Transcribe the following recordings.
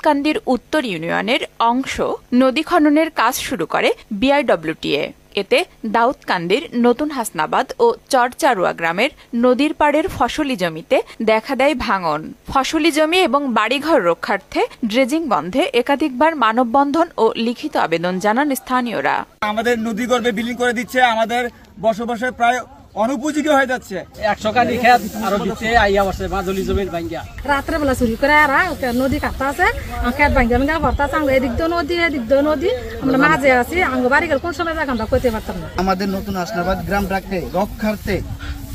দাউদকান্দির উত্তর ইউনিয়নের অংশ নদী খননের কাজ শুরু করে বিআইডব্লিউটিএ। এতে দাউদকান্দির নতুন হাসনাবাদ ও চরচারুয়া গ্রামের নদীর পাড়ের ফসলি জমিতে দেখা দেয় ভাঙন। ফসলি জমি এবং বাড়িঘর রক্ষার্থে ড্রেজিং বন্ধে একাধিকবার মানববন্ধন ও লিখিত আবেদন জানান স্থানীয়রা। আমাদের নদী গর্ভে বিলীন করে দিচ্ছে, আমাদের বসবাসের প্রায় অনুপযোগী হয়ে যাচ্ছে। 100 কানি খেত আরো দিতে আইয়া বসে মাজলি জমির ভাঙ্গা রাত্রে বেলা চুরি করে আর নদী কাটতে আছে খেত ভাঙ্গা ভাঙ্গা ভর্তা আছে। এদিক দিয়ে নদী আমরা মাঝে আছি। আঙ্গ বাড়ি গেলে কোন সময় আমরা কইতে পারতাম না। আমাদের নতুন হাসনাবাদ গ্রামটাকে রক্ষার্থে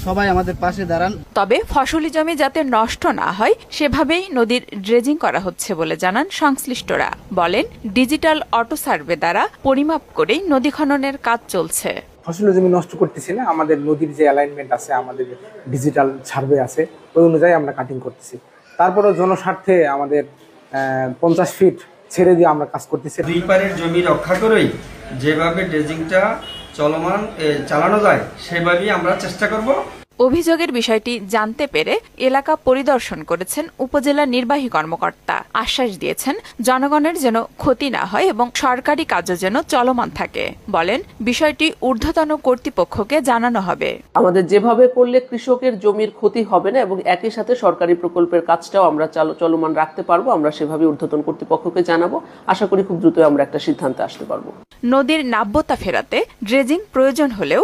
সবাই আমাদের পাশে দাঁড়ান। তবে ফসলি জমি যাতে নষ্ট না হয় সেভাবেই নদীর ড্রেজিং করা হচ্ছে বলে জানান সংশ্লিষ্টরা। বলেন, ডিজিটাল অটো সার্ভে দ্বারা পরিমাপ করেই নদী খননের কাজ চলছে। ফসলি জমি নষ্ট করতেছি না, আমাদের নদীর যে অ্যালাইনমেন্ট আছে, আমাদের ডিজিটাল সার্ভে আছে, ওই অনুযায়ী আমরা কাটিং করতেছি। তারপরে জনস্বার্থে আমাদের 50 ফিট ছেড়ে দিয়ে আমরা কাজ করতেছি। দুই পারের জমি রক্ষা করেই যেভাবে ড্রেজিংটা চালানো যায় সেভাবেই আমরা চেষ্টা করব। অভিযোগের বিষয়টি জানতে পেরে এলাকা পরিদর্শন করেছেন উপজেলা নির্বাহী কর্মকর্তা। আশ্বাস দিয়েছেন জনগণের যেন ক্ষতি না হয় এবং সরকারি কাজও যেন চলমান থাকে। বলেন, বিষয়টি ঊর্ধ্বতন কর্তৃপক্ষকে জানানো হবে। আমাদের যেভাবে করলে কৃষকের জমির ক্ষতি হবে না এবং একই সাথে সরকারি প্রকল্পের কাজটাও আমরা চলমান রাখতে পারবো, আমরা সেভাবে ঊর্ধ্বতন কর্তৃপক্ষকে জানাবো। আশা করি খুব দ্রুতই আমরা একটা সিদ্ধান্তে আসতে পারবো। নদীর নাব্যতা ফেরাতে ড্রেজিং প্রয়োজন হলেও